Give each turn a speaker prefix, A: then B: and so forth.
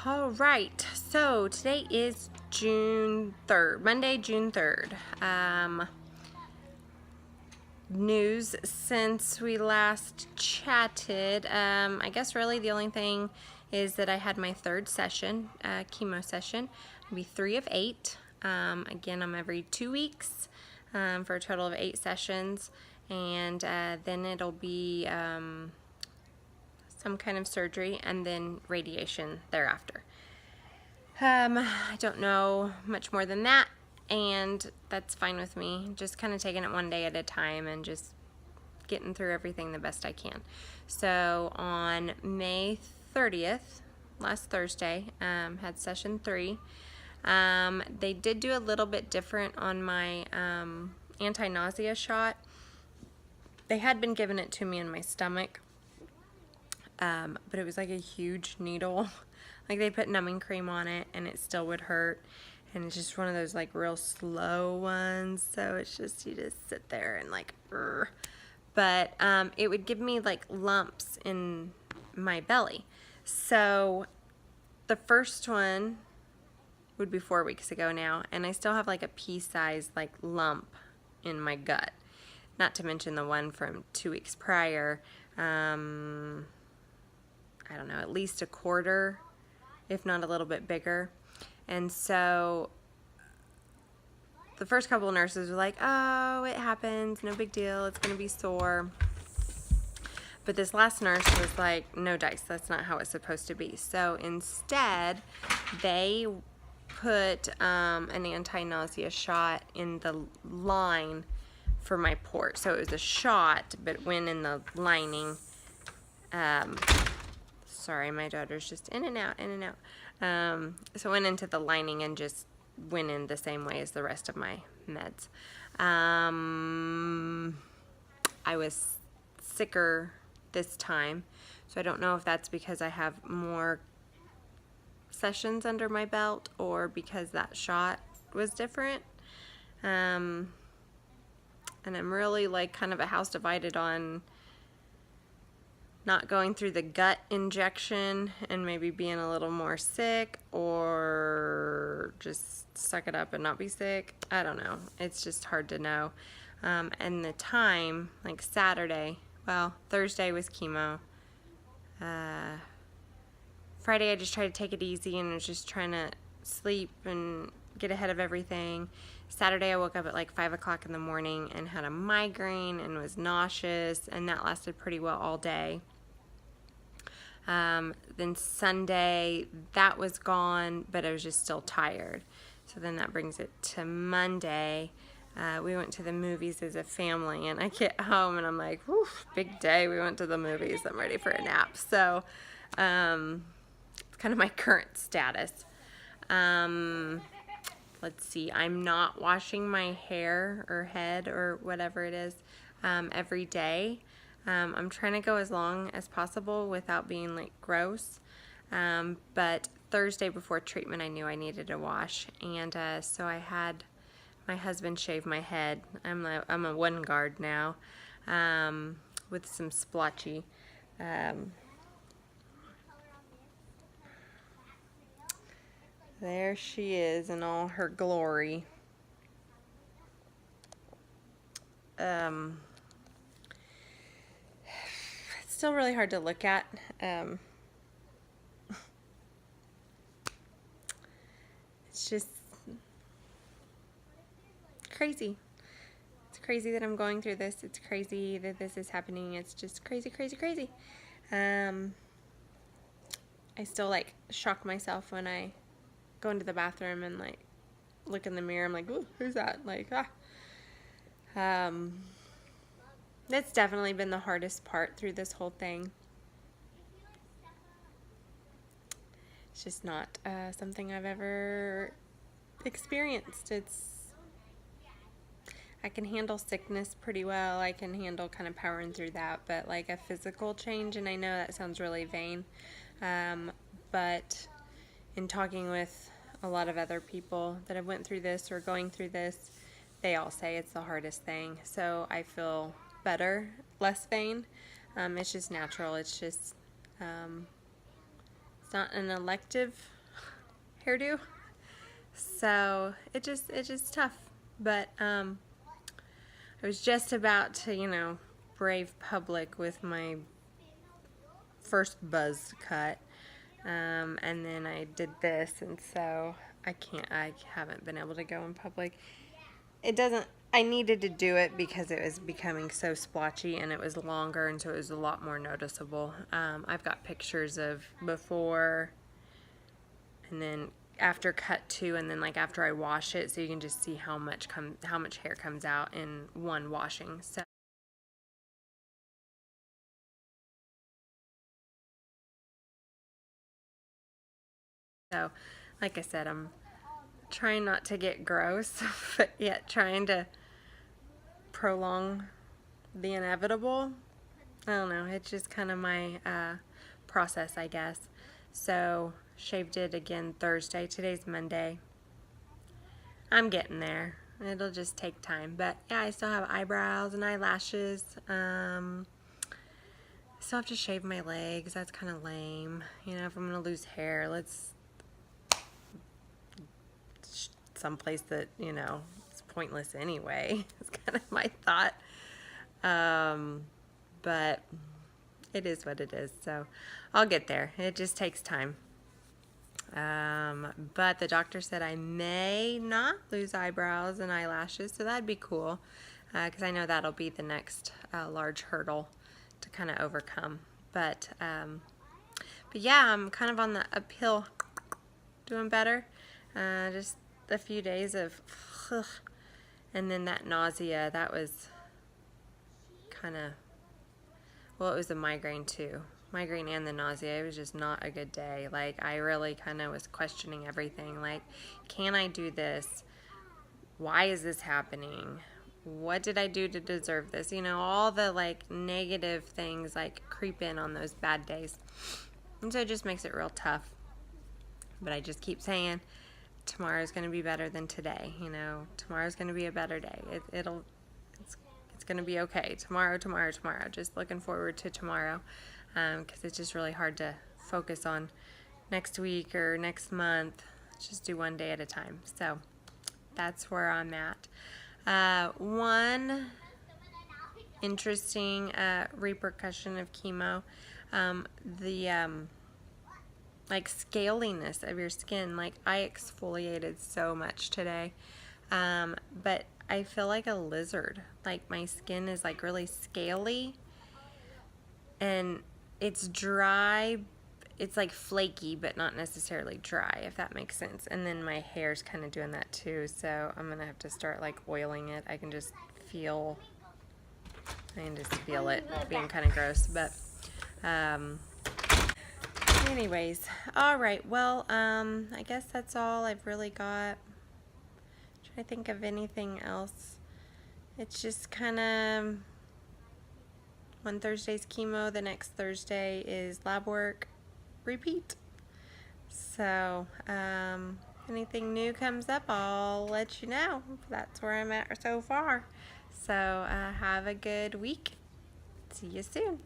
A: All right, so today is June 3rd, Monday, June 3rd. News since we last chatted. I guess really the only thing is that I had my third session, chemo session. It'll be 3 of 8. Again, I'm every 2 weeks for a total of 8 sessions, and then it'll be some kind of surgery and then radiation thereafter. I don't know much more than that, and that's fine with me. Just kind of taking it one day at a time and just getting through everything the best I can. So on May 30th, last Thursday, had session 3. They did do a little bit different on my anti-nausea shot. They had been giving it to me in my stomach, but it was like a huge needle. Like they put numbing cream on it and it still would hurt. And it's just one of those like real slow ones. So it's just, you just sit there and like, urgh. But it would give me like lumps in my belly. So the first one would be 4 weeks ago now. And I still have like a pea-sized like lump in my gut. Not to mention the one from 2 weeks prior. I don't know, at least a quarter, if not a little bit bigger. And so the first couple of nurses were like, oh, it happens, no big deal, it's gonna be sore. But this last nurse was like, no dice, that's not how it's supposed to be. So instead, they put an anti-nausea shot in the line for my port. So it was a shot, but it went in the lining. Sorry, my daughter's just in and out, in and out. So it went into the lining and just went in the same way as the rest of my meds. I was sicker this time, so I don't know if that's because I have more sessions under my belt or because that shot was different. And I'm really like kind of a house divided on not going through the gut injection and maybe being a little more sick, or just suck it up and not be sick. I don't know. It's just hard to know. And the time, like Saturday, well, Thursday was chemo. Friday I just tried to take it easy and was just trying to sleep and get ahead of everything. Saturday I woke up at like 5 o'clock in the morning and had a migraine and was nauseous, and that lasted pretty well all day. Then Sunday, that was gone, but I was just still tired. So then that brings it to Monday. We went to the movies as a family, and I get home and I'm like, whew, big day. We went to the movies. I'm ready for a nap. So it's kind of my current status. Let's see. I'm not washing my hair or head or whatever it is every day. I'm trying to go as long as possible without being like gross. But Thursday before treatment, I knew I needed a wash, and so I had my husband shave my head. I'm a one guard now, with some splotchy. There she is in all her glory. It's still really hard to look at. It's just crazy. It's crazy that I'm going through this. It's crazy that this is happening. It's just crazy, crazy, crazy. I still like shock myself when I go into the bathroom and like look in the mirror. I'm like, ooh, who's that? Like, that's definitely been the hardest part through this whole thing. It's just not something I've ever experienced. I can handle sickness pretty well. I can handle kind of powering through that, but like a physical change, and I know that sounds really vain, but in talking with a lot of other people that have went through this or going through this, they all say it's the hardest thing. So I feel better, less vain. It's just natural. It's just It's not an elective hairdo. So it's just tough. But I was just about to, you know, brave public with my first buzz cut. And then I did this, and so I haven't been able to go in public. I needed to do it because it was becoming so splotchy and it was longer, and so it was a lot more noticeable. I've got pictures of before and then after cut 2, and then like after I wash it, so you can just see how much hair comes out in one washing. So like I said, I'm trying not to get gross, but yet trying to prolong the inevitable. I don't know, it's just kind of my process, I guess. So shaved it again Thursday. Today's Monday. I'm getting there. It'll just take time. But yeah, I still have eyebrows and eyelashes. Still have to shave my legs. That's kind of lame. You know, if I'm going to lose hair, let's someplace that, you know, it's pointless anyway. It's kind of my thought. But it is what it is. So I'll get there. It just takes time. But the doctor said I may not lose eyebrows and eyelashes, so that'd be cool, because I know that'll be the next large hurdle to kind of overcome. But yeah, I'm kind of on the uphill, doing better. Just a few days of, and then that nausea, that was kind of, well, it was a migraine too. Migraine and the nausea. It was just not a good day. Like, I really kind of was questioning everything. Like, can I do this? Why is this happening? What did I do to deserve this? You know, all the like negative things like creep in on those bad days. And so it just makes it real tough. But I just keep saying, tomorrow's going to be better than today. You know, tomorrow's going to be a better day. It's going to be okay. Tomorrow. Just looking forward to tomorrow. Because it's just really hard to focus on next week or next month. Just do one day at a time. So that's where I'm at. One interesting repercussion of chemo, the like scaliness of your skin. Like, I exfoliated so much today, but I feel like a lizard. Like, my skin is like really scaly, and it's dry. It's like flaky, but not necessarily dry, if that makes sense. And then my hair's kind of doing that too, so I'm gonna have to start like oiling it. I can just feel it being kind of gross. But anyways, all right. Well, I guess that's all I've really got. Trying to think of anything else. It's just kind of, one Thursday's chemo, the next Thursday is lab work, repeat. So anything new comes up, I'll let you know. That's where I'm at so far. So have a good week. See you soon.